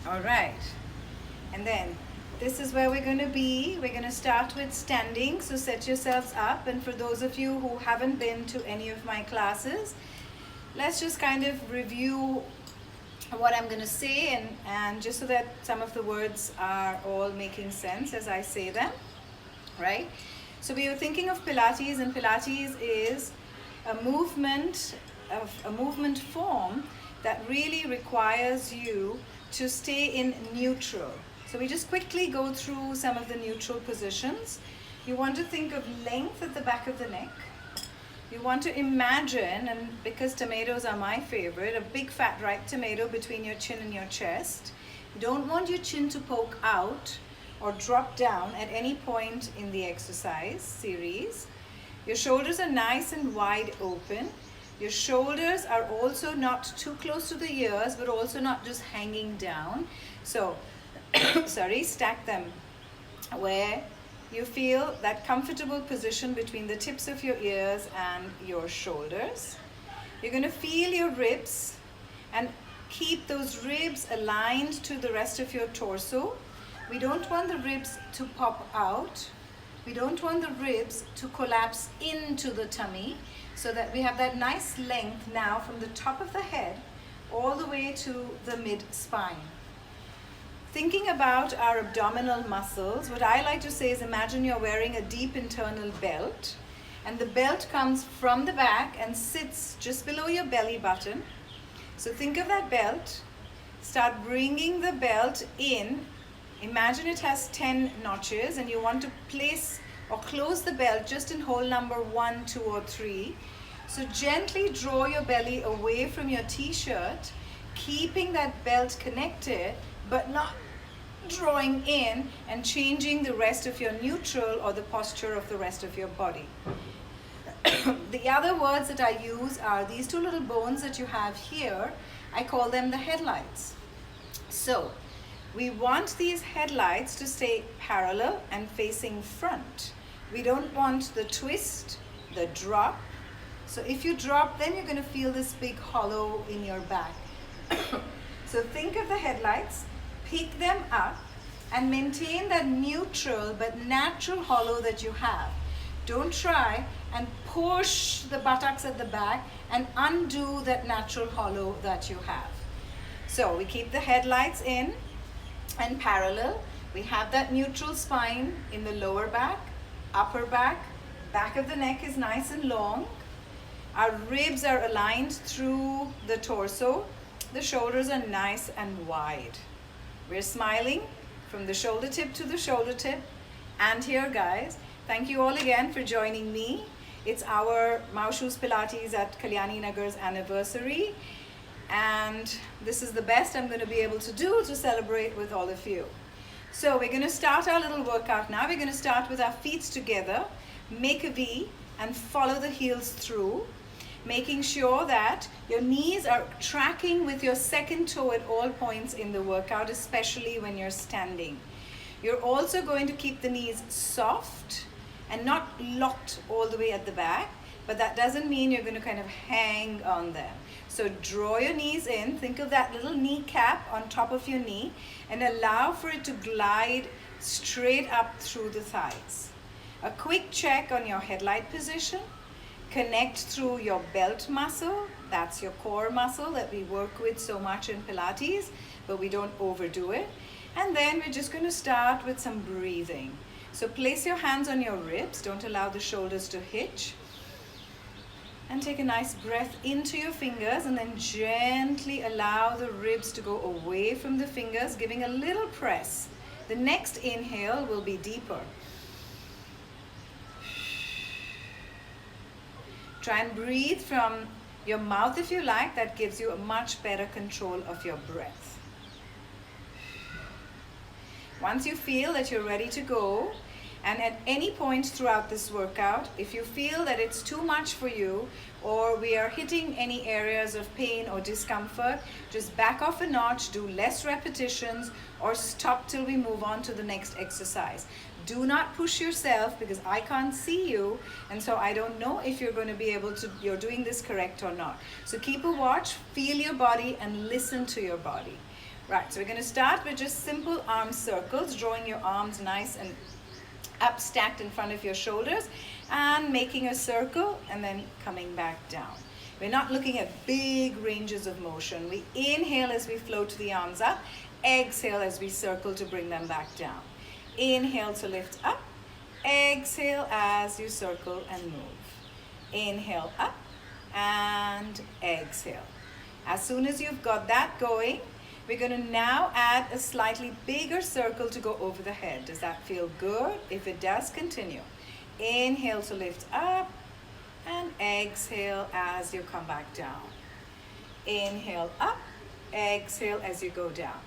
All right. And then this is where we're going to be. We're going to start with standing. So set yourselves up. And for those of you who haven't been to any of my classes, let's just kind of review what I'm going to say and just so that some of the words are all making sense as I say them, right? So we were thinking of Pilates, and Pilates is a movement form that really requires you to stay in neutral. So we just quickly go through some of the neutral positions. You want to think of length at the back of the neck. You want to imagine, and because tomatoes are my favorite, a big fat ripe tomato between your chin and your chest. You don't want your chin to poke out or drop down at any point in the exercise series. Your shoulders are nice and wide open. Your shoulders are also not too close to the ears, but also not just hanging down. So, stack them where you feel that comfortable position between the tips of your ears and your shoulders. You're going to feel your ribs and keep those ribs aligned to the rest of your torso. We don't want the ribs to pop out. We don't want the ribs to collapse into the tummy, so that we have that nice length now from the top of the head all the way to the mid-spine. Thinking about our abdominal muscles, what I like to say is imagine you're wearing a deep internal belt, and the belt comes from the back and sits just below your belly button. So think of that belt. Start bringing the belt in. Imagine it has 10 notches, and you want to place or close the belt just in hole number 1, 2, or 3. So gently draw your belly away from your t-shirt, keeping that belt connected, but not drawing in and changing the rest of your neutral or the posture of the rest of your body. The other words that I use are these two little bones that you have here. I call them the headlights. So we want these headlights to stay parallel and facing front. We don't want the twist, the drop. So if you drop, then you're going to feel this big hollow in your back. So think of the headlights, pick them up, and maintain that neutral but natural hollow that you have. Don't try and push the buttocks at the back and undo that natural hollow that you have. So we keep the headlights in and parallel. We have that neutral spine in the lower back, upper back, back of the neck is nice and long. Our ribs are aligned through the torso. The shoulders are nice and wide. We're smiling from the shoulder tip to the shoulder tip. And here, guys, thank you all again for joining me. It's our Moushu's Pilates at Kalyani Nagar's anniversary. And this is the best I'm going to be able to do to celebrate with all of you. So we're going to start our little workout now. We're going to start with our feet together, make a V, and follow the heels through, making sure that your knees are tracking with your second toe at all points in the workout, especially when you're standing. You're also going to keep the knees soft and not locked all the way at the back, but that doesn't mean you're going to kind of hang on them. So draw your knees in, think of that little kneecap on top of your knee, and allow for it to glide straight up through the thighs. A quick check on your headlight position. Connect through your belt muscle. That's your core muscle that we work with so much in Pilates, but we don't overdo it. And then we're just going to start with some breathing. So place your hands on your ribs. Don't allow the shoulders to hitch. And take a nice breath into your fingers, and then gently allow the ribs to go away from the fingers, giving a little press. The next inhale will be deeper. Try and breathe from your mouth if you like. That gives you a much better control of your breath. Once you feel that you're ready to go, and at any point throughout this workout, if you feel that it's too much for you, or we are hitting any areas of pain or discomfort, just back off a notch, do less repetitions, or stop till we move on to the next exercise. Do not push yourself, because I can't see you, and so I don't know if you're going to be able to, you're doing this correct or not. So keep a watch, feel your body, and listen to your body. Right, so we're going to start with just simple arm circles, drawing your arms nice and up stacked in front of your shoulders and making a circle and then coming back down. We're not looking at big ranges of motion. We inhale as we float the arms up, exhale as we circle to bring them back down. Inhale to lift up, exhale as you circle and move. Inhale up and exhale. As soon as you've got that going, we're going to now add a slightly bigger circle to go over the head. Does that feel good? If it does, continue. Inhale to lift up and exhale as you come back down. Inhale up, exhale as you go down.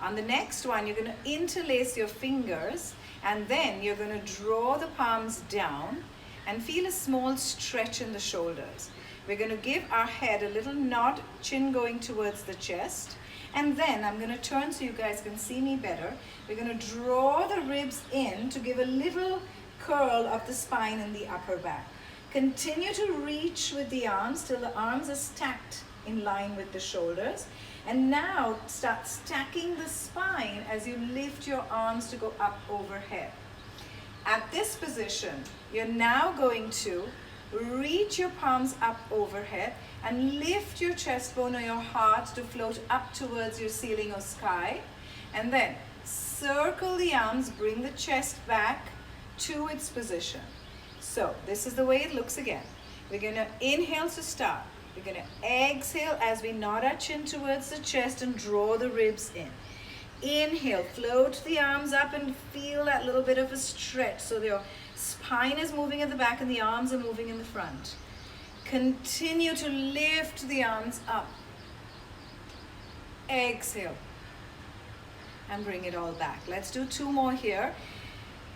On the next one, you're going to interlace your fingers and then you're going to draw the palms down and feel a small stretch in the shoulders. We're going to give our head a little nod, chin going towards the chest. And then I'm going to turn so you guys can see me better. We're going to draw the ribs in to give a little curl of the spine in the upper back. Continue to reach with the arms till the arms are stacked in line with the shoulders. And now start stacking the spine as you lift your arms to go up overhead. At this position, you're now going to reach your palms up overhead and lift your chest bone or your heart to float up towards your ceiling or sky. And then circle the arms, bring the chest back to its position. So this is the way it looks again. We're going to inhale to start. We're going to exhale as we nod our chin towards the chest and draw the ribs in. Inhale, float the arms up and feel that little bit of a stretch. So your spine is moving at the back and the arms are moving in the front. Continue to lift the arms up. Exhale. And bring it all back. Let's do 2 more here.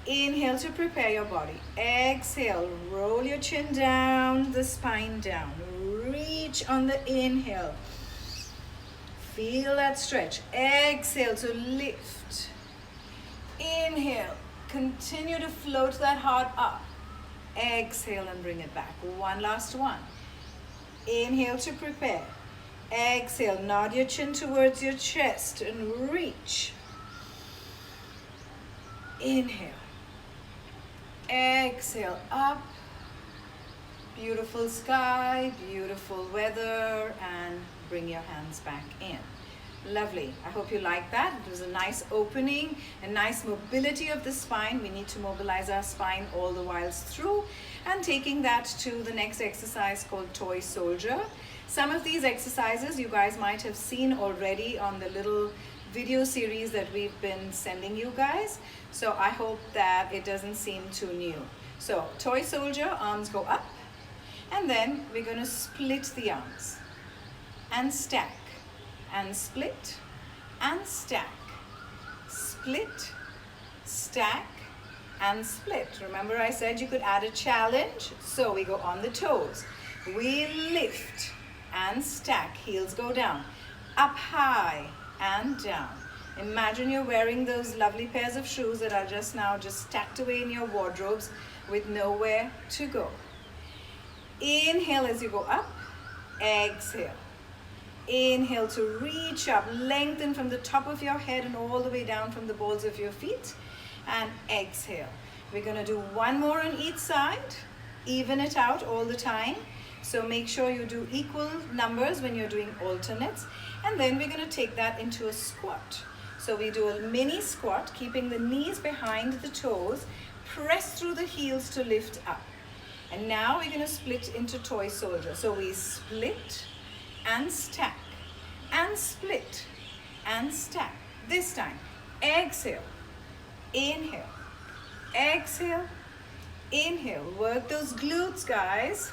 Inhale to prepare your body. Exhale, roll your chin down, the spine down. Reach on the inhale. Feel that stretch. Exhale to lift. Inhale. Continue to float that heart up. Exhale and bring it back. One last one. Inhale to prepare. Exhale, nod your chin towards your chest and reach. Inhale. Exhale, up. Beautiful sky, beautiful weather, and bring your hands back in. Lovely. I hope you like that. It was a nice opening, a nice mobility of the spine. We need to mobilize our spine all the while through, and taking that to the next exercise called Toy Soldier. Some of these exercises you guys might have seen already on the little video series that we've been sending you guys. So I hope that it doesn't seem too new. So Toy Soldier, arms go up, and then we're going to split the arms and stack. And split and stack, split, stack and split. Remember I said you could add a challenge? So we go on the toes. We lift and stack, heels go down, up high and down. Imagine you're wearing those lovely pairs of shoes that are just now stacked away in your wardrobes with nowhere to go. Inhale as you go up, exhale. Inhale to reach up, lengthen from the top of your head and all the way down from the balls of your feet. And exhale. We're going to do 1 more on each side. Even it out all the time. So make sure you do equal numbers when you're doing alternates. And then we're going to take that into a squat. So we do a mini squat, keeping the knees behind the toes. Press through the heels to lift up. And now we're going to split into Toy Soldier. So we split and stack and split and stack. This time, exhale, inhale, exhale, inhale. Work those glutes, guys.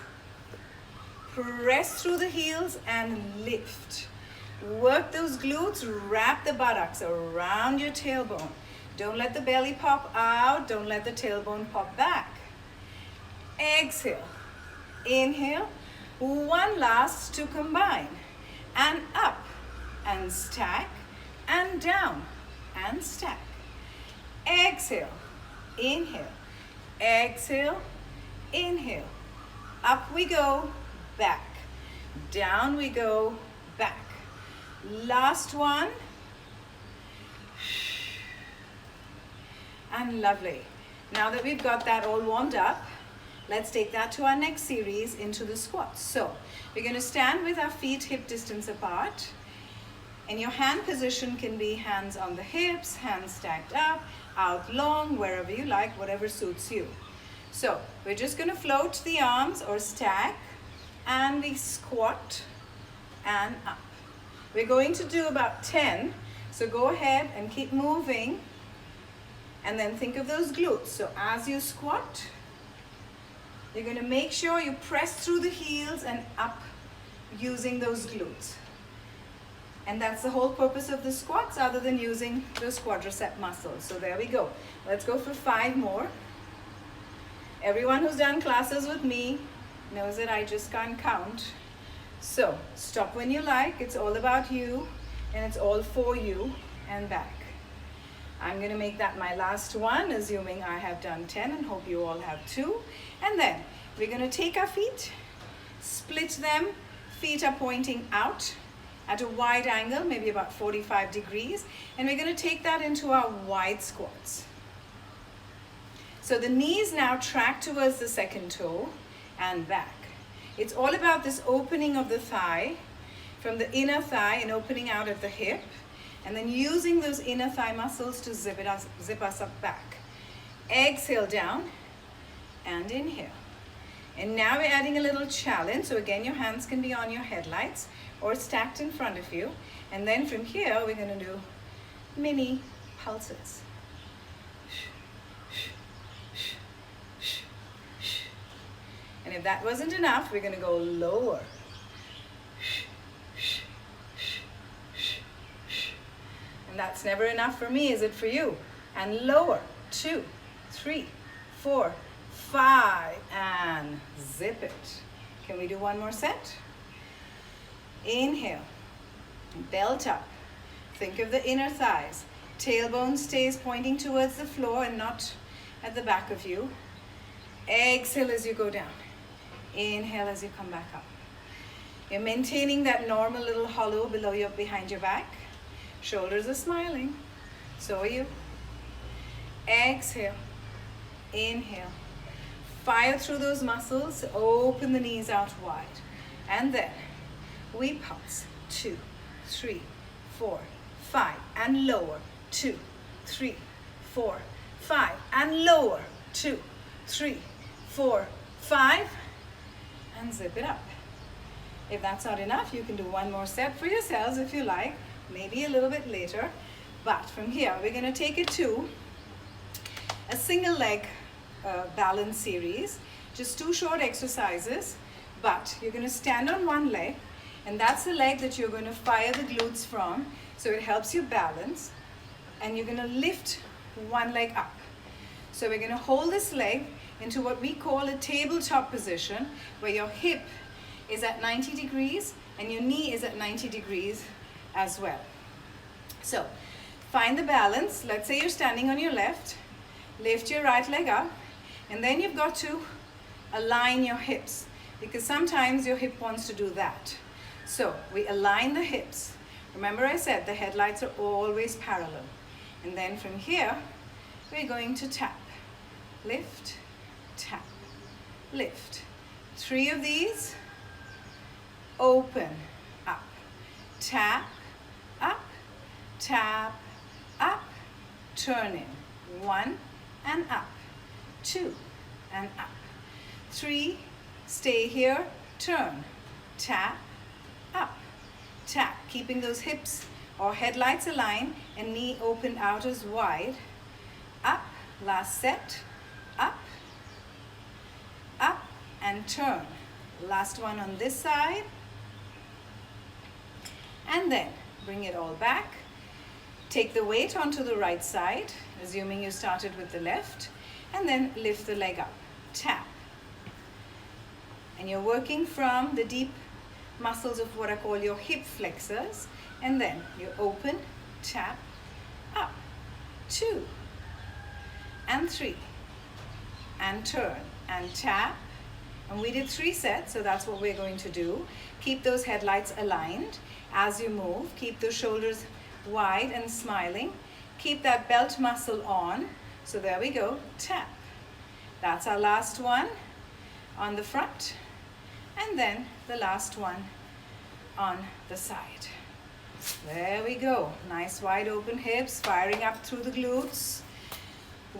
Press through the heels and lift. Work those glutes, wrap the buttocks around your tailbone. Don't let the belly pop out, don't let the tailbone pop back. Exhale, inhale. 1 last to combine, and up and stack and down and stack. Exhale, inhale, exhale, inhale. Up we go, back. Down we go, back. Last one. And lovely. Now that we've got that all warmed up, let's take that to our next series, into the squats. So we're going to stand with our feet hip distance apart. And your hand position can be hands on the hips, hands stacked up, out long, wherever you like, whatever suits you. So we're just going to float the arms or stack, and we squat and up. We're going to do about 10. So go ahead and keep moving. And then think of those glutes. So as you squat, you're going to make sure you press through the heels and up using those glutes. And that's the whole purpose of the squats, other than using those quadricep muscles. So there we go. Let's go for 5 more. Everyone who's done classes with me knows that I just can't count. So stop when you like. It's all about you, and it's all for you, and back. I'm going to make that my last one, assuming I have done 10, and hope you all have too. And then we're going to take our feet, split them, feet are pointing out at a wide angle, maybe about 45 degrees, and we're going to take that into our wide squats. So the knees now track towards the second toe and back. It's all about this opening of the thigh from the inner thigh and opening out at the hip, and then using those inner thigh muscles to zip us up back. Exhale down and inhale. And now we're adding a little challenge. So again, your hands can be on your headlights or stacked in front of you. And then from here, we're going to do mini pulses. And if that wasn't enough, we're going to go lower. And that's never enough for me, is it for you? And lower. 2, 3, 4, 5, and zip it. Can we do one more set? Inhale, belt up. Think of the inner thighs. Tailbone stays pointing towards the floor and not at the back of you. Exhale as you go down. Inhale as you come back up. You're maintaining that normal little hollow behind your back. Shoulders are smiling. So are you. Exhale. Inhale. Fire through those muscles. Open the knees out wide. And then we pulse. 2, 3, 4, 5. And lower. 2, 3, 4, 5. And lower. 2, 3, 4, 5. And zip it up. If that's not enough, you can do one more set for yourselves if you like. Maybe a little bit later. But from here, we're going to take it to a single leg balance series. Just 2 short exercises. But you're going to stand on one leg. And that's the leg that you're going to fire the glutes from. So it helps you balance. And you're going to lift one leg up. So we're going to hold this leg into what we call a tabletop position, where your hip is at 90 degrees and your knee is at 90 degrees as well. So find the balance. Let's say you're standing on your left. Lift your right leg up, and then you've got to align your hips, because sometimes your hip wants to do that. So we align the hips. Remember I said the headlights are always parallel. And then from here, we're going to tap, lift, tap, lift. 3 of these. Open, up, tap, up, tap, up, turn in. 1 and up, 2 and up, 3, stay here, turn, tap, up, tap, keeping those hips or headlights aligned and knee opened out as wide, up, last set, up, up and turn. Last one on this side, and then bring it all back. Take the weight onto the right side, assuming you started with the left, and then lift the leg up, tap. And you're working from the deep muscles of what I call your hip flexors, and then you open, tap, up, 2, and 3, and turn, and tap. And we did 3 sets, so that's what we're going to do. Keep those headlights aligned as you move. Keep the shoulders wide and smiling. Keep that belt muscle on. So there we go, tap. That's our last one on the front, and then the last one on the side. There we go, nice wide open hips, firing up through the glutes,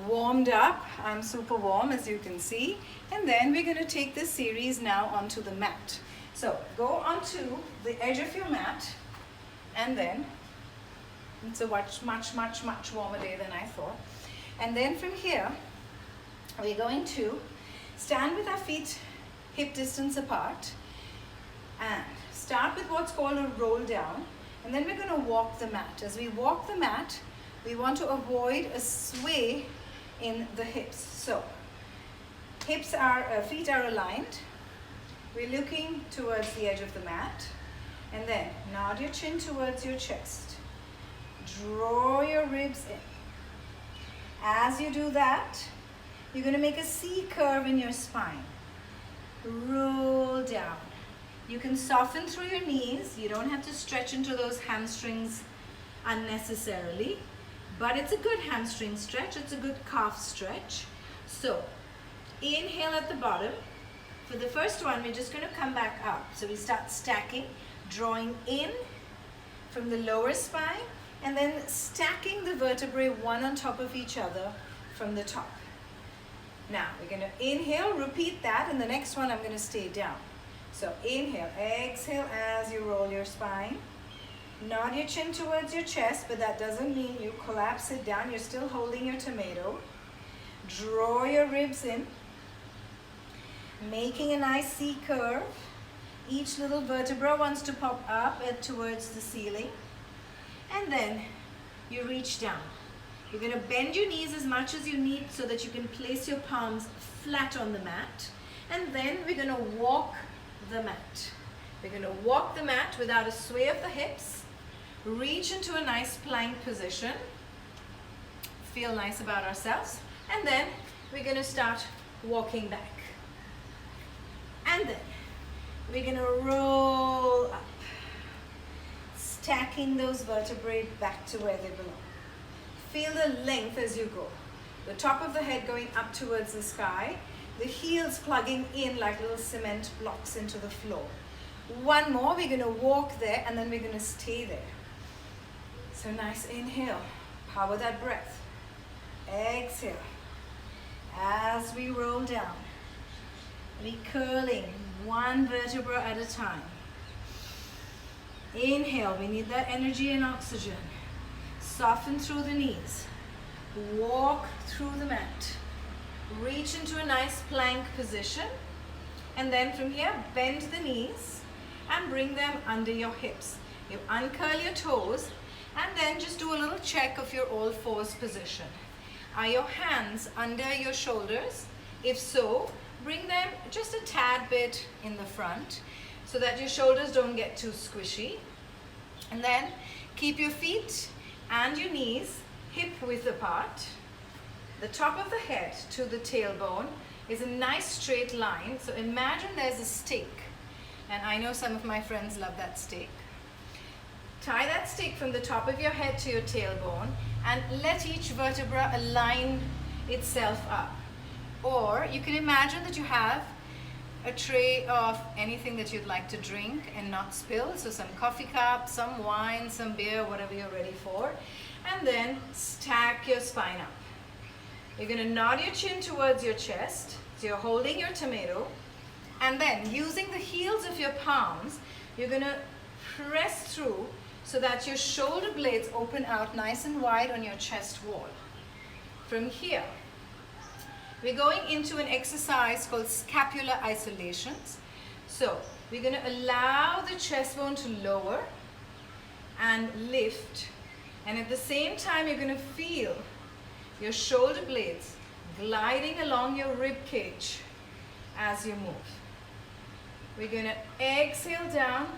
warmed up. I'm super warm, as you can see. And then we're going to take this series now onto the mat. So go onto the edge of your mat, and then it's a much warmer day than I thought. And then from here, we're going to stand with our feet hip distance apart and start with what's called a roll down. And then we're going to walk the mat. As we walk the mat, we want to avoid a sway in the hips. So feet are aligned. We're looking towards the edge of the mat. And then nod your chin towards your chest. Draw your ribs in. As you do that, you're going to make a C curve in your spine. Roll down. You can soften through your knees. You don't have to stretch into those hamstrings unnecessarily, but it's a good hamstring stretch. It's a good calf stretch. So inhale at the bottom. For the first one, we're just going to come back up. So we start stacking, drawing in from the lower spine, and then stacking the vertebrae one on top of each other from the top. Now we're going to inhale, repeat that, and the next one I'm going to stay down. So inhale, exhale as you roll your spine. Nod your chin towards your chest, but that doesn't mean you collapse it down. You're still holding your tomato. Draw your ribs in, making a nice C curve. Each little vertebra wants to pop up towards the ceiling. And then you reach down. You're going to bend your knees as much as you need so that you can place your palms flat on the mat. And then we're going to walk the mat. We're going to walk the mat without a sway of the hips. Reach into a nice plank position. Feel nice about ourselves. And then we're going to start walking back. And then we're going to roll up, stacking those vertebrae back to where they belong. Feel the length as you go. The top of the head going up towards the sky, the heels plugging in like little cement blocks into the floor. One more, we're going to walk there, and then we're going to stay there. So nice inhale, power that breath. Exhale. As we roll down, we curling one vertebra at a time. Inhale, we need that energy and oxygen. Soften through the knees. Walk through the mat. Reach into a nice plank position. And then from here, bend the knees and bring them under your hips. You uncurl your toes and then just do a little check of your all fours position. Are your hands under your shoulders? If so, bring them just a tad bit in the front so that your shoulders don't get too squishy. And then keep your feet and your knees hip width apart. The top of the head to the tailbone is a nice straight line. So imagine there's a stick, and I know some of my friends love that stick. Tie that stick from the top of your head to your tailbone and let each vertebra align itself up. Or you can imagine that you have a tray of anything that you'd like to drink and not spill. So some coffee cups, some wine, some beer, whatever you're ready for. And then stack your spine up. You're going to nod your chin towards your chest. So you're holding your tomato. And then using the heels of your palms, you're going to press through so that your shoulder blades open out nice and wide on your chest wall. From here, we're going into an exercise called scapular isolations. So we're going to allow the chest bone to lower and lift. And at the same time, you're going to feel your shoulder blades gliding along your rib cage as you move. We're going to exhale down,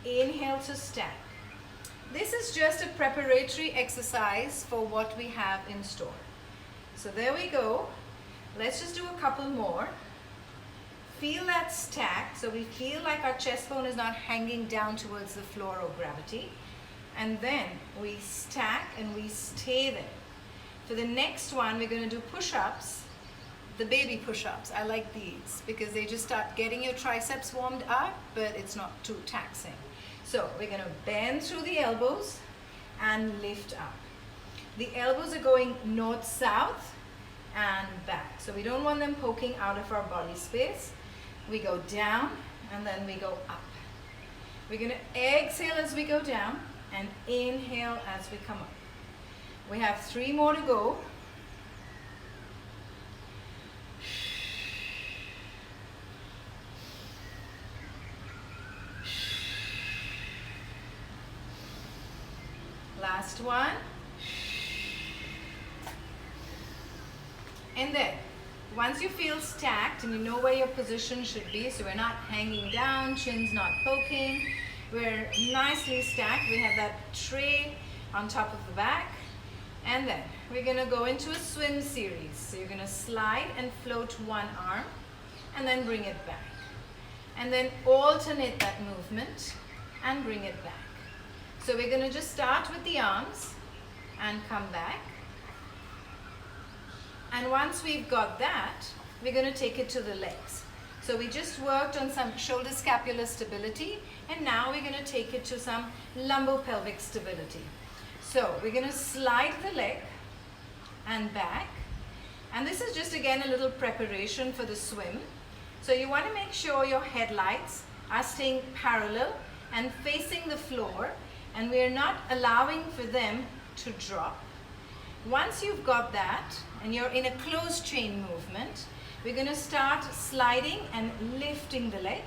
inhale to stack. This is just a preparatory exercise for what we have in store. So there we go. Let's just do a couple more. Feel that stack, so we feel like our chest bone is not hanging down towards the floor or gravity. And then we stack and we stay there. For the next one, we're going to do push-ups, the baby push-ups. I like these because they just start getting your triceps warmed up, but it's not too taxing. So we're going to bend through the elbows and lift up. The elbows are going north-south and back. So we don't want them poking out of our body space. We go down and then we go up. We're going to exhale as we go down and inhale as we come up. We have 3 more to go. Last one. And then, once you feel stacked and you know where your position should be, so we're not hanging down, chin's not poking, we're nicely stacked. We have that tray on top of the back. And then we're going to go into a swim series. So you're going to slide and float one arm and then bring it back. And then alternate that movement and bring it back. So we're going to just start with the arms and come back. And once we've got that, we're going to take it to the legs. So we just worked on some shoulder scapular stability, and now we're going to take it to some lumbopelvic stability. So we're going to slide the leg and back. And this is just again a little preparation for the swim. So you want to make sure your headlights are staying parallel and facing the floor, and we are not allowing for them to drop. Once you've got that and you're in a closed chain movement, we're going to start sliding and lifting the leg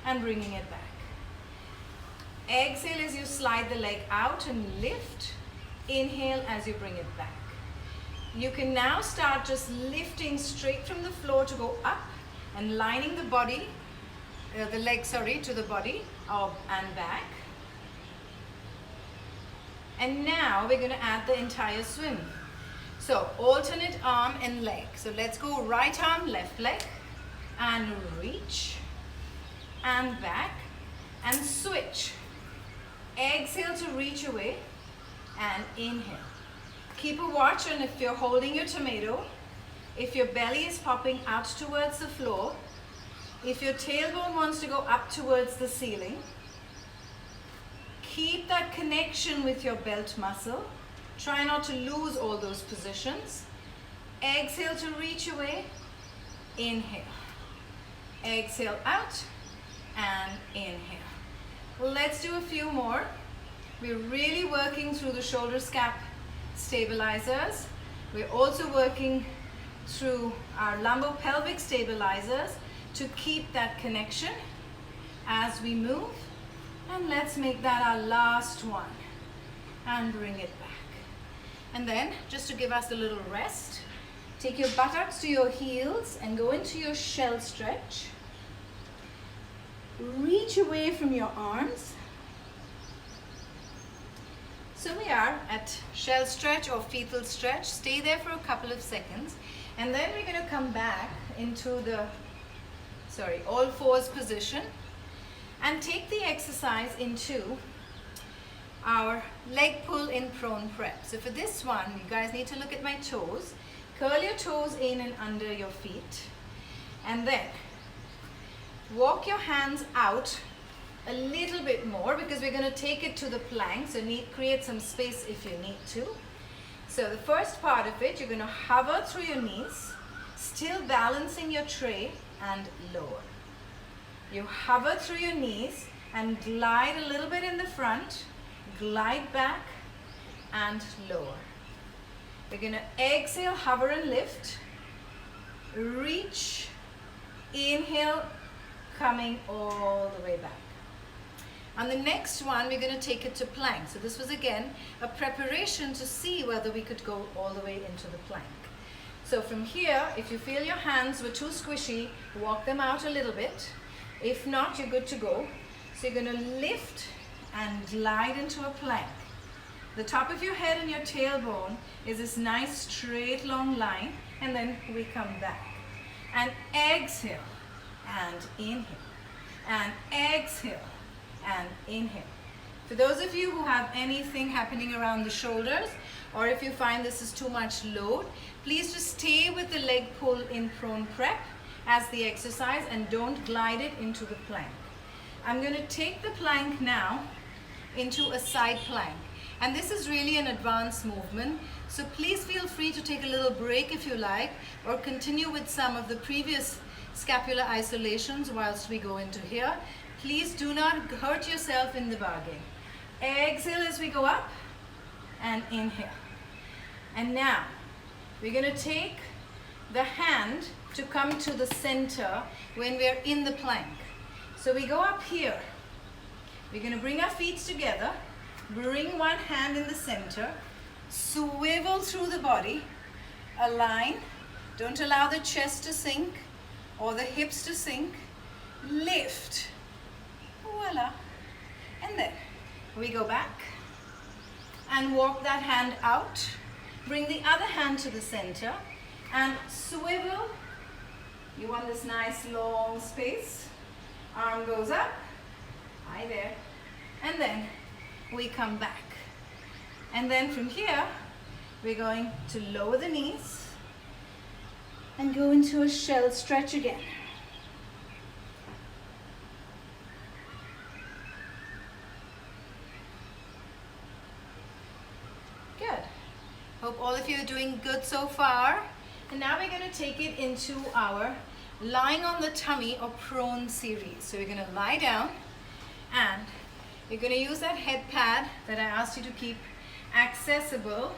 and bringing it back. Exhale as you slide the leg out and lift. Inhale as you bring it back. You can now start just lifting straight from the floor to go up and lining the body, the leg, to the body and back. And now we're going to add the entire swim. So alternate arm and leg. So let's go right arm, left leg, and reach and back and switch. Exhale to reach away and inhale. Keep a watch on if you're holding your tomato, if your belly is popping out towards the floor, if your tailbone wants to go up towards the ceiling. Keep that connection with your belt muscle. Try not to lose all those positions. Exhale to reach away. Inhale. Exhale out and inhale. Let's do a few more. We're really working through the shoulder scap stabilizers. We're also working through our lumbopelvic stabilizers to keep that connection as we move. And let's make that our last one and bring it back. And then, just to give us a little rest, take your buttocks to your heels and go into your shell stretch. Reach away from your arms. So we are at shell stretch or fetal stretch. Stay there for a couple of seconds. And then we're going to come back into the, all fours position. And take the exercise into our leg pull in prone prep. So for this one, you guys need to look at my toes. Curl your toes in and under your feet. And then walk your hands out a little bit more because we're going to take it to the plank. So create some space if you need to. So the first part of it, you're going to hover through your knees, still balancing your tray and lower. You hover through your knees and glide a little bit in the front, glide back and lower. We're going to exhale, hover and lift, reach, inhale, coming all the way back. On the next one, we're going to take it to plank. So this was again a preparation to see whether we could go all the way into the plank. So from here, if you feel your hands were too squishy, walk them out a little bit. If not, you're good to go. So you're going to lift and glide into a plank. The top of your head and your tailbone is this nice straight long line, and then we come back. And exhale and inhale. And exhale and inhale. For those of you who have anything happening around the shoulders, or if you find this is too much load, please just stay with the leg pull in prone prep as the exercise and don't glide it into the plank. I'm going to take the plank now into a side plank. And this is really an advanced movement, so please feel free to take a little break if you like, or continue with some of the previous scapular isolations whilst we go into here. Please do not hurt yourself in the bargain. Exhale as we go up and inhale. And now we're going to take the hand to come to the center when we're in the plank. So we go up here. We're going to bring our feet together. Bring one hand in the center, swivel through the body, align, don't allow the chest to sink or the hips to sink, lift, voila, and then we go back and walk that hand out, bring the other hand to the center and swivel. You want this nice long space, arm goes up, hi there, and then we come back. And then from here, we're going to lower the knees and go into a shell stretch again. Good. Hope all of you are doing good so far. And now we're going to take it into our lying on the tummy or prone series. So we're going to lie down and you're going to use that head pad that I asked you to keep accessible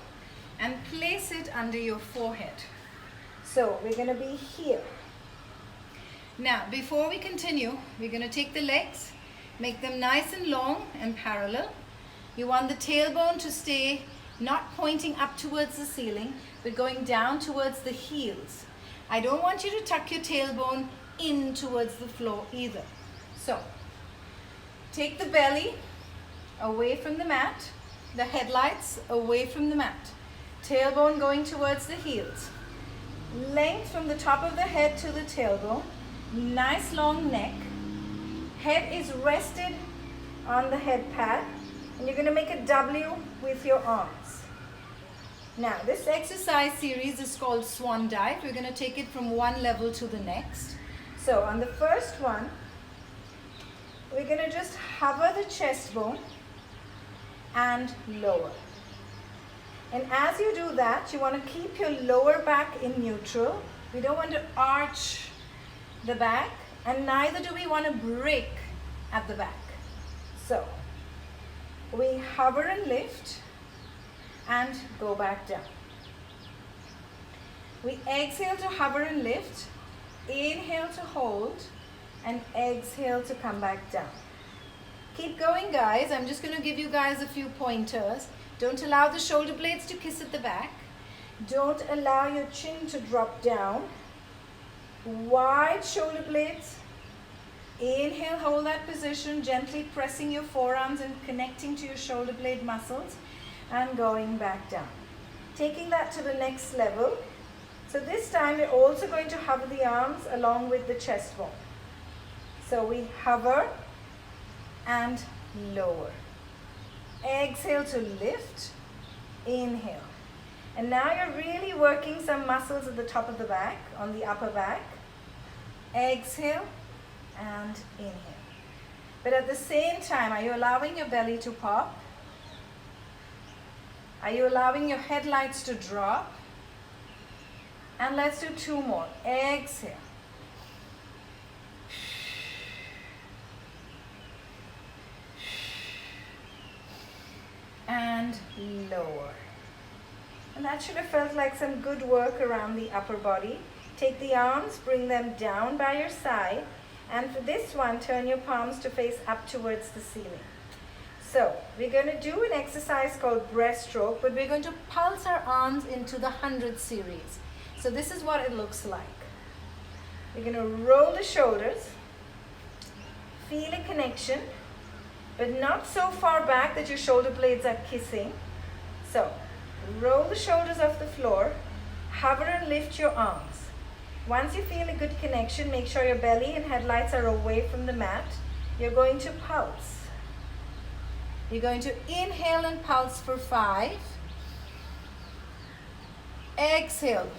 and place it under your forehead. So we're going to be here. Now, before we continue, we're going to take the legs, make them nice and long and parallel. You want the tailbone to stay not pointing up towards the ceiling, but going down towards the heels. I don't want you to tuck your tailbone in towards the floor either. So, take the belly away from the mat, the headlights away from the mat. Tailbone going towards the heels. Length from the top of the head to the tailbone. Nice long neck. Head is rested on the head pad. And you're going to make a W with your arms. Now, this exercise series is called Swan Dive. We're going to take it from one level to the next. So, on the first one, we're going to just hover the chest bone and lower. And as you do that, you want to keep your lower back in neutral. We don't want to arch the back, and neither do we want to break at the back. So, we hover and lift and go back down. We exhale to hover and lift, inhale to hold, and exhale to come back down. Keep going, guys. I'm just going to give you guys a few pointers. Don't allow the shoulder blades to kiss at the back. Don't allow your chin to drop down. Wide shoulder blades. Inhale, hold that position, gently pressing your forearms and connecting to your shoulder blade muscles and going back down. Taking that to the next level. So this time we're also going to hover the arms along with the chest bone. So we hover and lower. Exhale to lift, inhale. And now you're really working some muscles at the top of the back, on the upper back. Exhale and inhale. But at the same time, are you allowing your belly to pop? Are you allowing your headlights to drop? And let's do two more. Exhale. And lower. And that should have felt like some good work around the upper body. Take the arms, bring them down by your side. And for this one, turn your palms to face up towards the ceiling. So, we're going to do an exercise called breaststroke, but we're going to pulse our arms into the 100 series. So this is what it looks like. We're going to roll the shoulders, feel a connection, but not so far back that your shoulder blades are kissing. So, roll the shoulders off the floor, hover and lift your arms. Once you feel a good connection, make sure your belly and headlights are away from the mat. You're going to pulse. You're going to inhale and pulse for 5. Exhale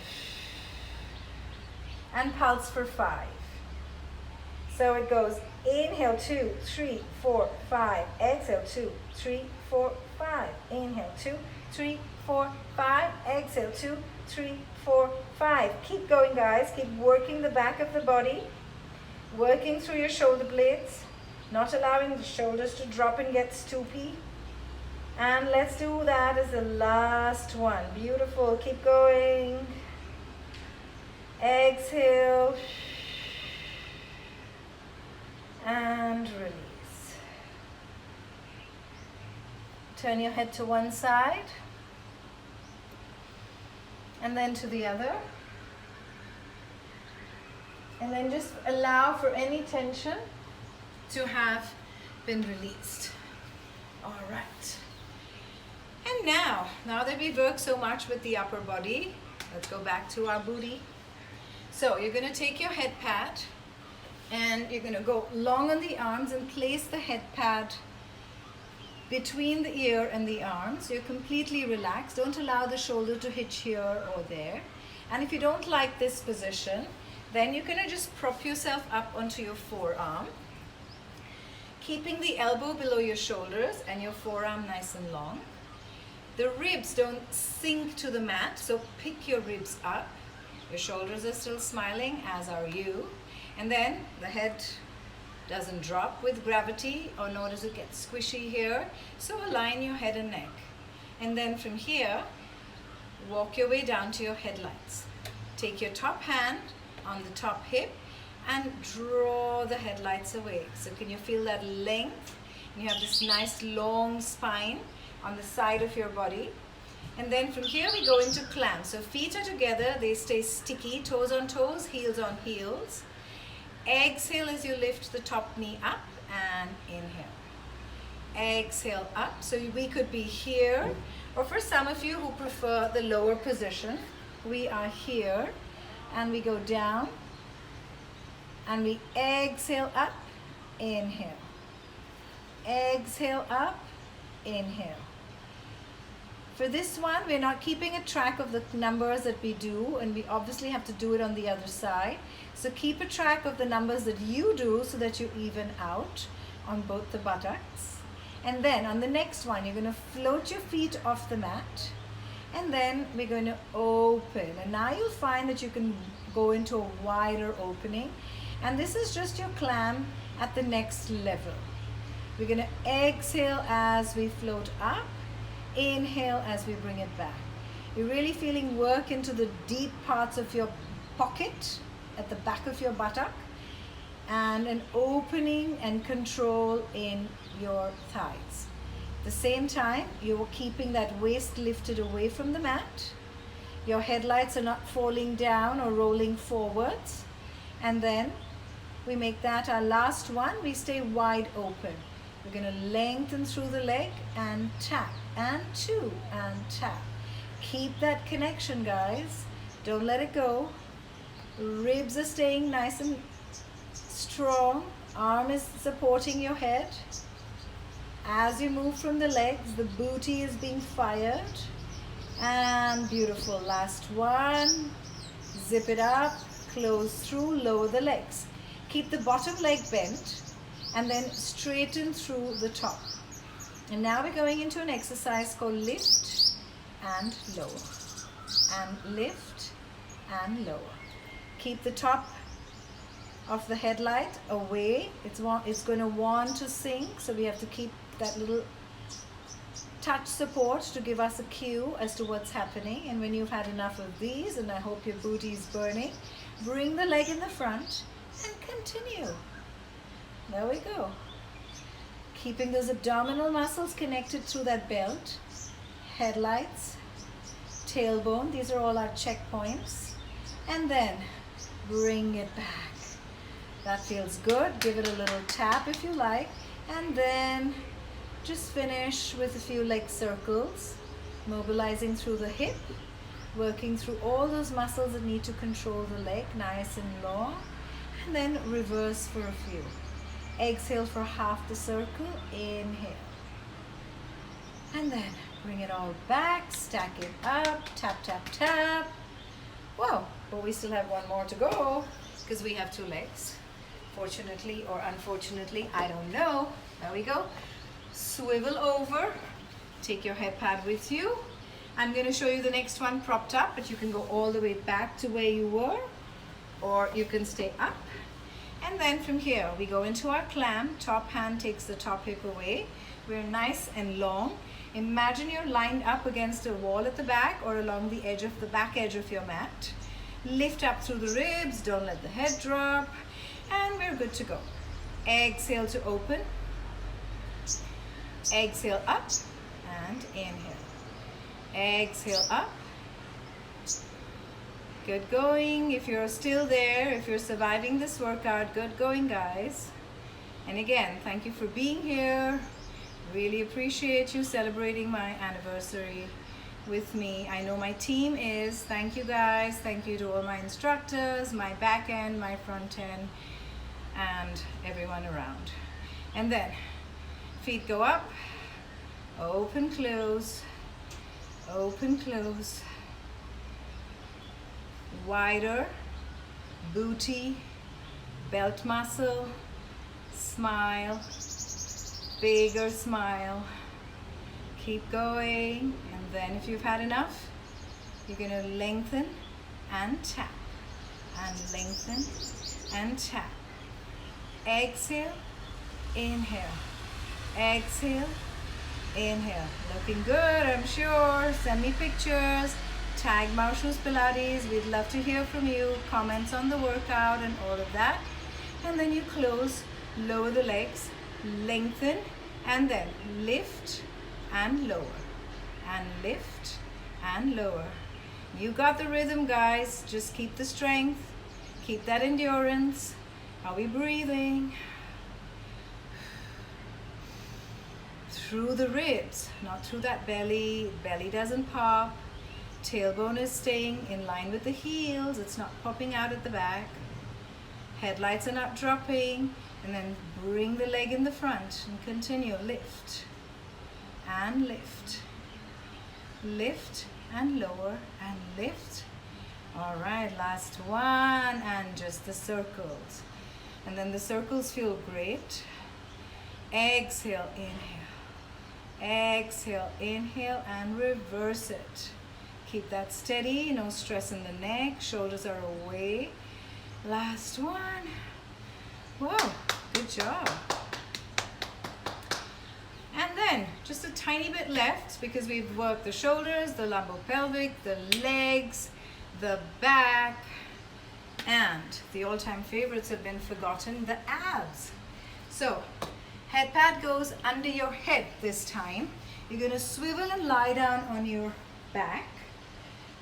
and pulse for 5. So it goes inhale 2, 3, 4, 5. Exhale 2, 3, 4, 5. Inhale 2, 3, 4, 5. Exhale 2, 3, 4, 5. Keep going, guys. Keep working the back of the body. Working through your shoulder blades. Not allowing the shoulders to drop and get stoopy. And let's do that as the last one. Beautiful. Keep going. Exhale. And release. Turn your head to one side. And then to the other. And then just allow for any tension to have been released. All right. And now that we've worked so much with the upper body, let's go back to our booty. So you're going to take your head pad and you're going to go long on the arms and place the head pad between the ear and the arms. You're completely relaxed. Don't allow the shoulder to hitch here or there. And if you don't like this position, then you're going to just prop yourself up onto your forearm, keeping the elbow below your shoulders and your forearm nice and long. The ribs don't sink to the mat, so pick your ribs up. Your shoulders are still smiling, as are you. And then the head doesn't drop with gravity, or nor does it get squishy here. So align your head and neck. And then from here, walk your way down to your headlights. Take your top hand on the top hip and draw the headlights away. So can you feel that length? You have this nice long spine on the side of your body. And then from here we go into clam. So feet are together, they stay sticky, toes on toes, heels on heels. Exhale as you lift the top knee up and inhale. Exhale up. So we could be here, or for some of you who prefer the lower position, we are here and we go down and we exhale up, inhale. Exhale up, inhale. For this one, we're not keeping a track of the numbers that we do, and we obviously have to do it on the other side. So keep a track of the numbers that you do so that you even out on both the buttocks. And then on the next one, you're going to float your feet off the mat. And then we're going to open. And now you'll find that you can go into a wider opening. And this is just your clam at the next level. We're going to exhale as we float up. Inhale as we bring it back. You're really feeling work into the deep parts of your pocket at the back of your buttock, and an opening and control in your thighs. At the same time, you're keeping that waist lifted away from the mat. Your headlights are not falling down or rolling forwards. And then we make that our last one. We stay wide open. We're going to lengthen through the leg and tap, and 2 and tap. Keep that connection, guys. Don't let it go. Ribs are staying nice and strong. Arm is supporting your head. As you move from the legs, the booty is being fired. And beautiful. Last one. Zip it up, close through, lower the legs. Keep the bottom leg bent and then straighten through the top. And now we're going into an exercise called lift and lower. And lift and lower. Keep the top of the headlight away. It's going to want to sink, so we have to keep that little touch support to give us a cue as to what's happening. And when you've had enough of these, and I hope your booty is burning, bring the leg in the front and continue. There we go. Keeping those abdominal muscles connected through that belt. Headlights, tailbone, these are all our checkpoints. And then bring it back. That feels good. Give it a little tap if you like. And then just finish with a few leg circles, mobilizing through the hip, working through all those muscles that need to control the leg, nice and long. And then reverse for a few. Exhale for half the circle. Inhale. And then bring it all back, stack it up, tap, tap, tap. Whoa, but we still have one more to go because we have 2 legs. Fortunately or unfortunately, I don't know. There we go. Swivel over, take your head pad with you. I'm going to show you the next one propped up, but you can go all the way back to where you were, or you can stay up. And then from here, we go into our clam. Top hand takes the top hip away. We're nice and long. Imagine you're lined up against a wall at the back or along the edge of the back edge of your mat. Lift up through the ribs, don't let the head drop, and we're good to go. Exhale to open. Exhale up and inhale. Exhale up. Good going. If you're still there, if you're surviving this workout, good going, guys. And again, thank you for being here. Really appreciate you celebrating my anniversary with me. I know my team is. Thank you, guys. Thank you to all my instructors, my back end, my front end, and everyone around. And then feet go up, open, close, open, close. Wider, booty, belt muscle, smile, bigger smile. Keep going, and then if you've had enough, you're going to lengthen and tap, and lengthen and tap. Exhale, inhale, exhale, inhale. Looking good, I'm sure. Send me pictures. Tag Moushu's Pilates. We'd love to hear from you. Comments on the workout and all of that. And then you close, lower the legs, lengthen, and then lift and lower, and lift and lower. You got the rhythm, guys. Just keep the strength, keep that endurance. Are we breathing? Through the ribs, not through that belly. Belly doesn't pop. Tailbone is staying in line with the heels. It's not popping out at the back. Headlights are not dropping. And then bring the leg in the front and continue. Lift and lift. Lift and lower and lift. All right, last one, and just the circles. And then the circles feel great. Exhale, inhale. Exhale, inhale, and reverse it. Keep that steady, no stress in the neck, shoulders are away. Last one. Whoa, good job. And then just a tiny bit left because we've worked the shoulders, the lumbo-pelvic, the legs, the back, and the all-time favorites have been forgotten, the abs. So head pad goes under your head this time. You're going to swivel and lie down on your back.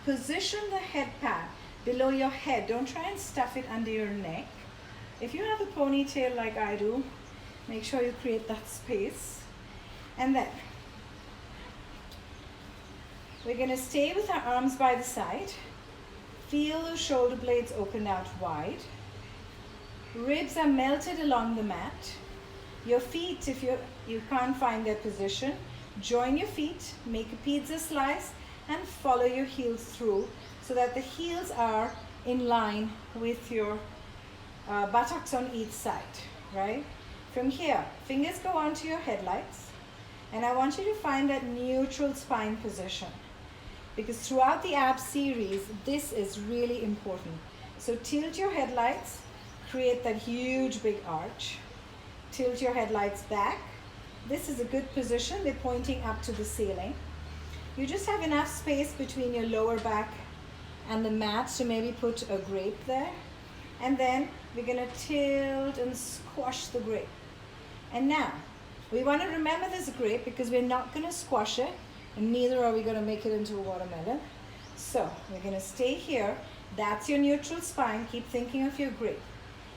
Position the head pad below your head. Don't try and stuff it under your neck. If you have a ponytail like I do, make sure you create that space. And then we're going to stay with our arms by the side. Feel the shoulder blades open out wide. Ribs are melted along the mat. Your feet, if you can't find their position, join your feet, make a pizza slice, and follow your heels through so that the heels are in line with your buttocks on each side, right? From here, fingers go onto your headlights, and I want you to find that neutral spine position, because throughout the abs series, this is really important. So tilt your headlights, create that huge big arch. Tilt your headlights back. This is a good position. They're pointing up to the ceiling. You just have enough space between your lower back and the mat to maybe put a grape there. And then we're going to tilt and squash the grape. And now, we want to remember this grape because we're not going to squash it, and neither are we going to make it into a watermelon. So we're going to stay here. That's your neutral spine. Keep thinking of your grape.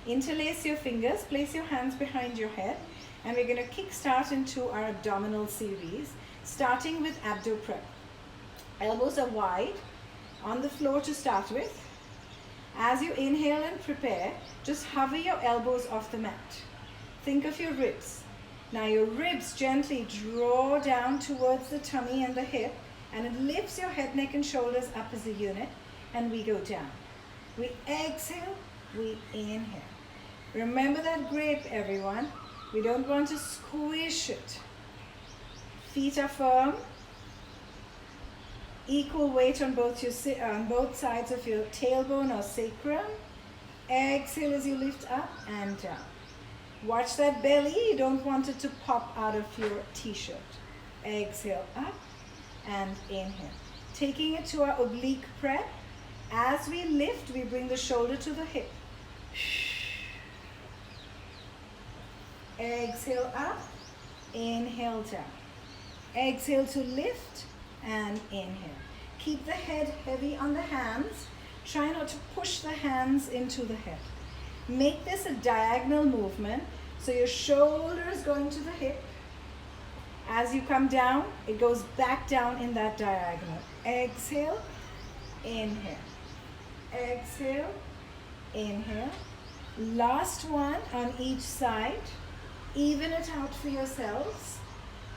Interlace your fingers, place your hands behind your head, and we're going to kick start into our abdominal series, starting with abdo prep. Elbows are wide on the floor to start with. As you inhale and prepare, just hover your elbows off the mat. Think of your ribs. Now your ribs gently draw down towards the tummy and the hip, and it lifts your head, neck, and shoulders up as a unit, and we go down. We exhale, we inhale. Remember that grip, everyone. We don't want to squish it. Feet are firm. Equal weight on both sides of your tailbone or sacrum. Exhale as you lift up and down. Watch that belly. You don't want it to pop out of your t-shirt. Exhale up and inhale. Taking it to our oblique prep. As we lift, we bring the shoulder to the hip. Exhale up, inhale down. Exhale to lift and inhale. Keep the head heavy on the hands. Try not to push the hands into the head. Make this a diagonal movement. So your shoulder is going to the hip. As you come down, it goes back down in that diagonal. Exhale, inhale. Exhale, inhale. Last one on each side. Even it out for yourselves.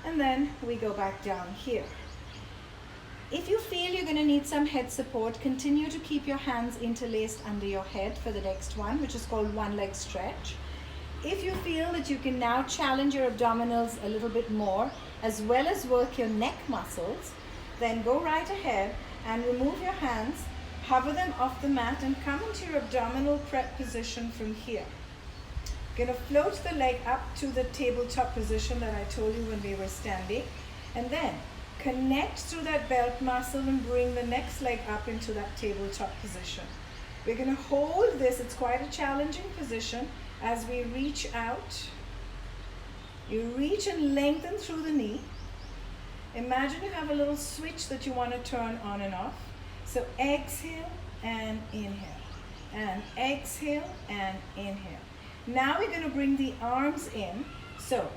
And then we go back down here. If you feel you're going to need some head support, continue to keep your hands interlaced under your head for the next one, which is called one leg stretch. If you feel that you can now challenge your abdominals a little bit more, as well as work your neck muscles, then go right ahead and remove your hands, hover them off the mat, and come into your abdominal prep position from here. You're going to float the leg up to the tabletop position that I told you when we were standing, and then connect through that belt muscle and bring the next leg up into that tabletop position. We're going to hold this. It's quite a challenging position as we reach out. You reach and lengthen through the knee. Imagine you have a little switch that you want to turn on and off. So exhale and inhale, and exhale and inhale. Now we're going to bring the arms in. So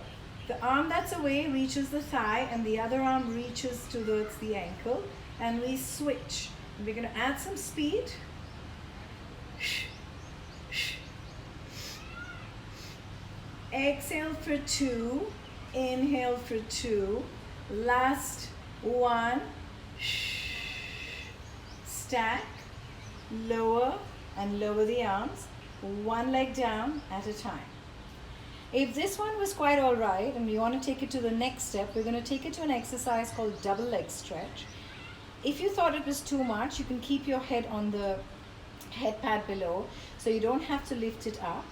the arm that's away reaches the thigh, and the other arm reaches towards the ankle, and we switch. We're going to add some speed. Exhale for 2, inhale for 2, last 1, stack, lower and lower the arms, one leg down at a time. If this one was quite all right and we want to take it to the next step, we're going to take it to an exercise called double leg stretch. If you thought it was too much, you can keep your head on the head pad below, so you don't have to lift it up.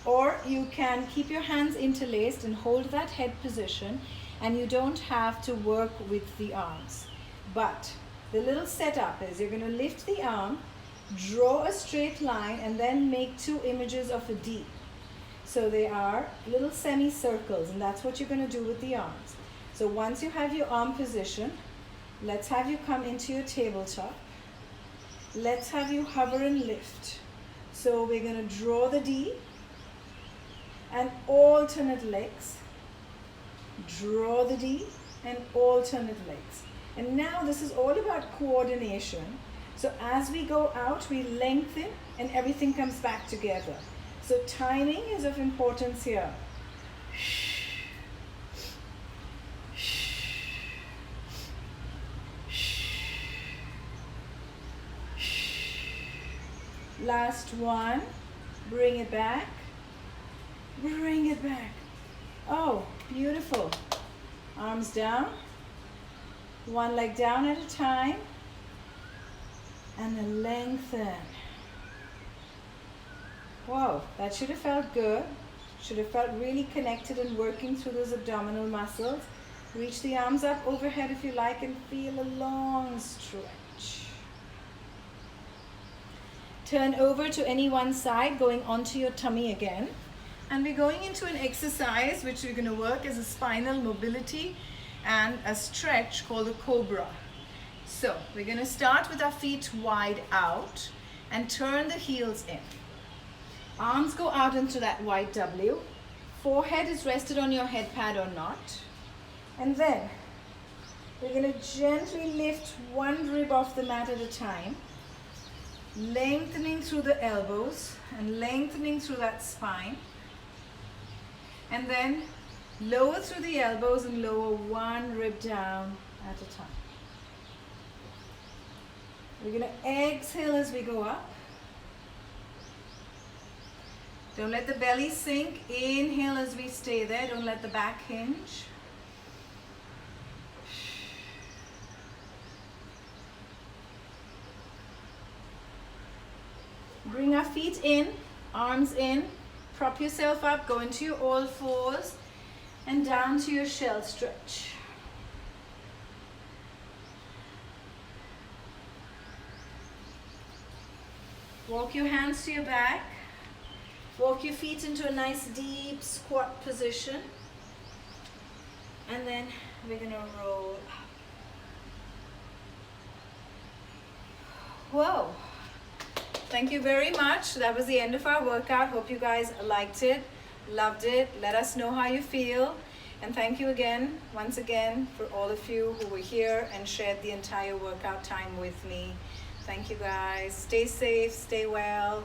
Or you can keep your hands interlaced and hold that head position, and you don't have to work with the arms. But the little setup is you're going to lift the arm, draw a straight line, and then make 2 images of a D. So they are little semicircles, and that's what you're going to do with the arms. So once you have your arm position, let's have you come into your tabletop. Let's have you hover and lift. So we're going to draw the D and alternate legs. Draw the D and alternate legs. And now this is all about coordination. So as we go out, we lengthen and everything comes back together. So timing is of importance here. Last one, bring it back, bring it back. Oh, beautiful. Arms down, one leg down at a time, and then lengthen. Wow, that should have felt good. Should have felt really connected and working through those abdominal muscles. Reach the arms up overhead if you like and feel a long stretch. Turn over to any one side, going onto your tummy again. And we're going into an exercise which we're going to work as a spinal mobility and a stretch called the Cobra. So we're going to start with our feet wide out and turn the heels in. Arms go out into that wide W. Forehead is rested on your head pad or not. And then we're going to gently lift one rib off the mat at a time, lengthening through the elbows and lengthening through that spine. And then Lower through the elbows and lower one rib down at a time. We're going to exhale as we go up. Don't let the belly sink. Inhale as we stay there. Don't let the back hinge. Bring our feet in, arms in. Prop yourself up. Go into your all fours and down to your shell stretch. Walk your hands to your back. Walk your feet into a nice deep squat position. And then we're going to roll up. Whoa. Thank you very much. That was the end of our workout. Hope you guys liked it, loved it. Let us know how you feel. And thank you again, once again, for all of you who were here and shared the entire workout time with me. Thank you guys. Stay safe, stay well.